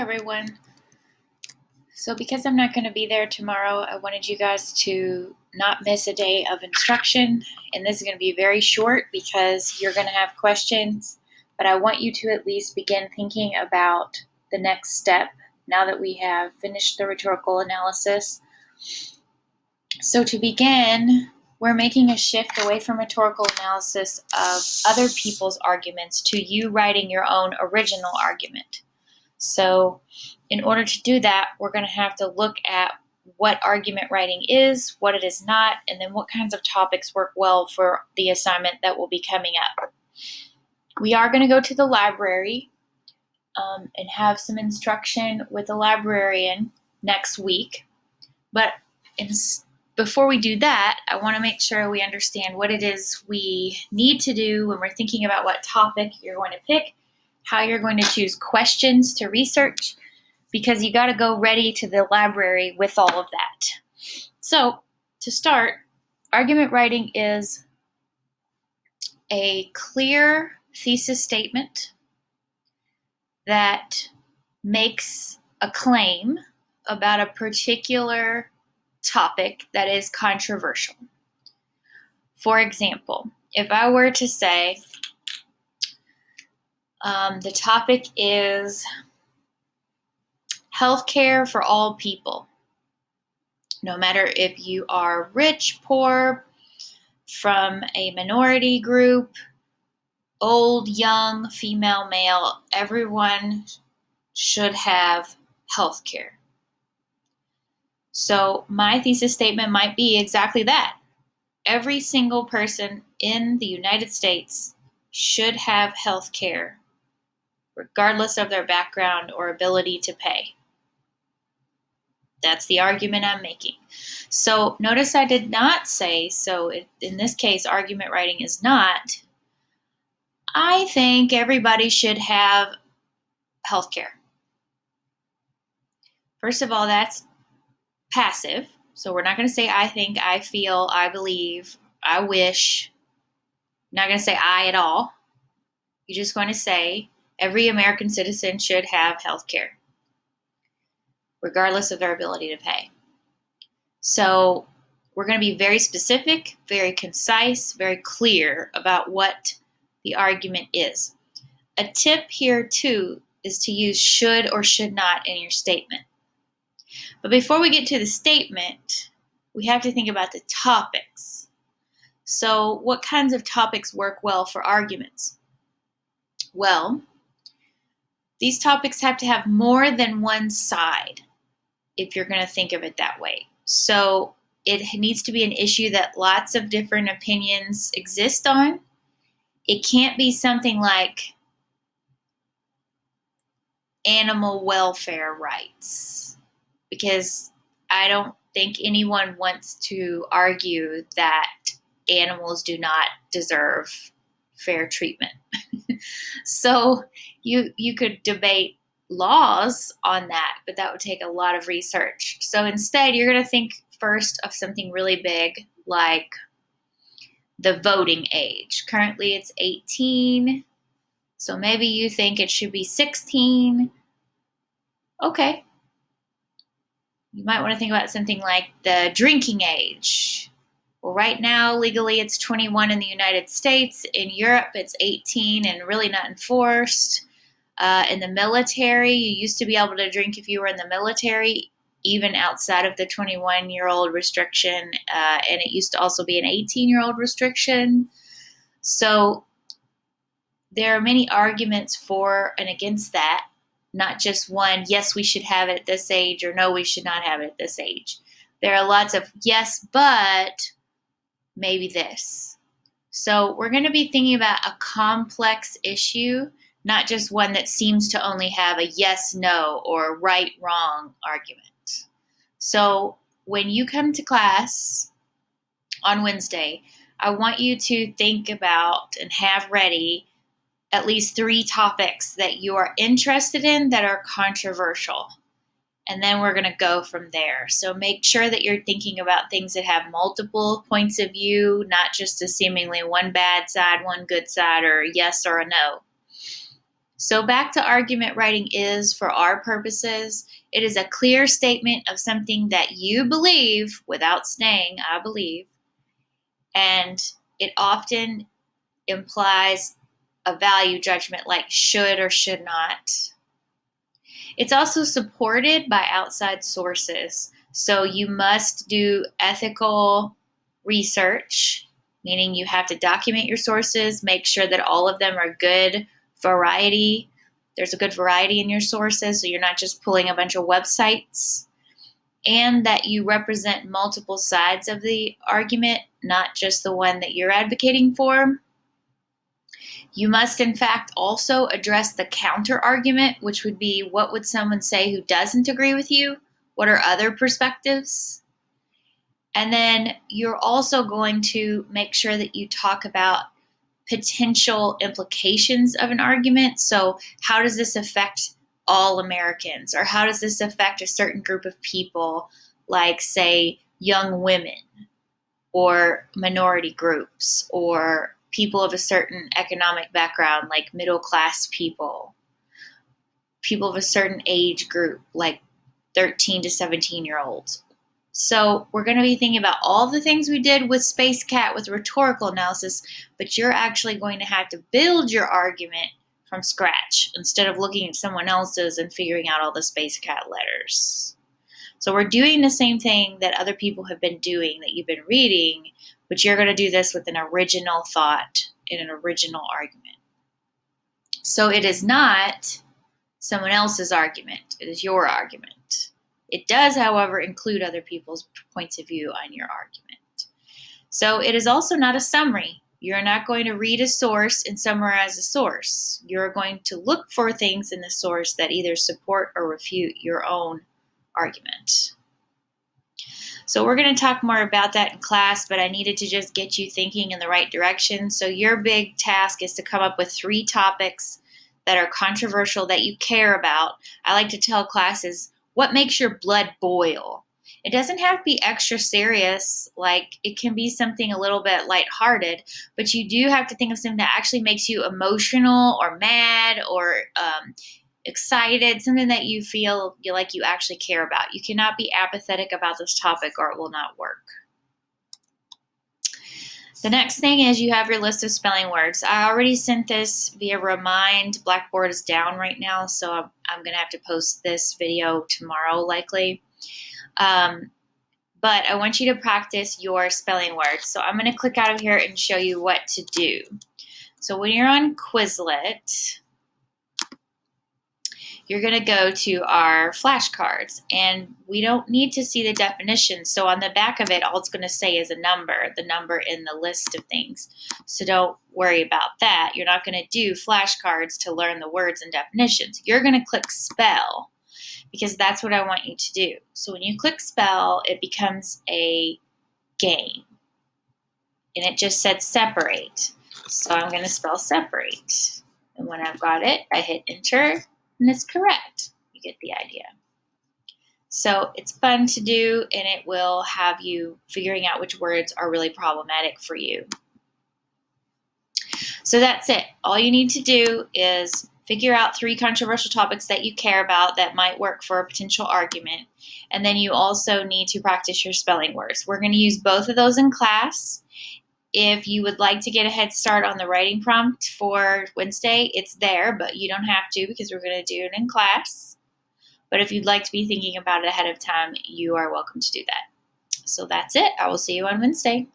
everyone. So because I'm not going to be there tomorrow, I wanted you guys to not miss a day of instruction. And this is going to be very short because you're going to have questions, but I want you to at least begin thinking about the next step now that we have finished the rhetorical analysis. So to begin, we're making a shift away from rhetorical analysis of other people's arguments to you writing your own original argument. So in order to do that, we're going to have to look at what argument writing is, what it is not, and then what kinds of topics work well for the assignment that will be coming up. We are going to go to the library and have some instruction with the librarian next week. But before we do that, I want to make sure we understand what it is we need to do when we're thinking about what topic you're going to pick, how you're going to choose questions to research, because you got to go ready to the library with all of that. So to start, argument writing is a clear thesis statement that makes a claim about a particular topic that is controversial. For example, if I were to say the topic is healthcare for all people, no matter if you are rich, poor, from a minority group, old, young, female, male, everyone should have healthcare. So my thesis statement might be exactly that. Every single person in the United States should have healthcare, regardless of their background or ability to pay. That's the argument I'm making. So notice I did not say, in this case, argument writing is not, I think everybody should have healthcare. First of all, that's passive. So we're not going to say I think, I feel, I believe, I wish. Not going to say I at all. You're just going to say every American citizen should have healthcare, regardless of their ability to pay. So we're going to be very specific, very concise, very clear about what the argument is. A tip here, too, is to use should or should not in your statement. But before we get to the statement, we have to think about the topics. So what kinds of topics work well for arguments? Well, these topics have to have more than one side, if you're going to think of it that way. So it needs to be an issue that lots of different opinions exist on. It can't be something like animal welfare rights, because I don't think anyone wants to argue that animals do not deserve fair treatment. So you could debate laws on that, but that would take a lot of research. So instead, you're going to think first of something really big, like the voting age. Currently, it's 18. So maybe you think it should be 16. Okay. You might want to think about something like the drinking age. Well, right now, legally, it's 21 in the United States. In Europe, it's 18 and really not enforced. In the military, you used to be able to drink if you were in the military, even outside of the 21-year-old restriction. And it used to also be an 18-year-old restriction. So there are many arguments for and against that. Not just one, yes, we should have it at this age, or no, we should not have it at this age. There are lots of yes, but maybe this. So we're going to be thinking about a complex issue, not just one that seems to only have a yes, no, or right, wrong argument. So when you come to class on Wednesday, I want you to think about and have ready at least 3 topics that you are interested in that are controversial. And then we're going to go from there. So make sure that you're thinking about things that have multiple points of view, not just a seemingly one bad side, one good side, or a yes or a no. So back to argument writing is, for our purposes, it is a clear statement of something that you believe without saying, I believe, and it often implies a value judgment like should or should not. It's also supported by outside sources. So you must do ethical research, meaning you have to document your sources, make sure that all of them are good variety. There's a good variety in your sources, so you're not just pulling a bunch of websites, and that you represent multiple sides of the argument, not just the one that you're advocating for. You must, in fact, also address the counter argument, which would be what would someone say who doesn't agree with you? What are other perspectives? And then you're also going to make sure that you talk about potential implications of an argument. So, how does this affect all Americans? Or how does this affect a certain group of people, like, say, young women or minority groups or people of a certain economic background, like middle class people, people of a certain age group, like 13 to 17-year-olds. So we're going to be thinking about all the things we did with Space Cat with rhetorical analysis, but you're actually going to have to build your argument from scratch instead of looking at someone else's and figuring out all the Space Cat letters. So we're doing the same thing that other people have been doing, that you've been reading, but you're going to do this with an original thought and an original argument. So it is not someone else's argument. It is your argument. It does, however, include other people's points of view on your argument. So it is also not a summary. You're not going to read a source and summarize a source. You're going to look for things in the source that either support or refute your own argument. So we're going to talk more about that in class, but I needed to just get you thinking in the right direction. So your big task is to come up with 3 topics that are controversial that you care about. I like to tell classes, what makes your blood boil? It doesn't have to be extra serious, like it can be something a little bit lighthearted, but you do have to think of something that actually makes you emotional or mad or excited, something that you feel like you actually care about. You cannot be apathetic about this topic or it will not work. The next thing is you have your list of spelling words. I already sent this via Remind. Blackboard is down right now, so I'm going to have to post this video tomorrow likely. But I want you to practice your spelling words. So I'm going to click out of here and show you what to do. So when you're on Quizlet, you're going to go to our flashcards, and we don't need to see the definition. So on the back of it, all it's going to say is a number, the number in the list of things. So don't worry about that. You're not going to do flashcards to learn the words and definitions. You're going to click spell, because that's what I want you to do. So when you click spell, it becomes a game, and it just said separate. So I'm going to spell separate. And when I've got it, I hit enter. And it's correct. You get the idea. So it's fun to do, and it will have you figuring out which words are really problematic for you. So that's it. All you need to do is figure out 3 controversial topics that you care about that might work for a potential argument. And then you also need to practice your spelling words. We're going to use both of those in class. If you would like to get a head start on the writing prompt for Wednesday, it's there, but you don't have to because we're going to do it in class. But if you'd like to be thinking about it ahead of time, you are welcome to do that. So that's it. I will see you on Wednesday.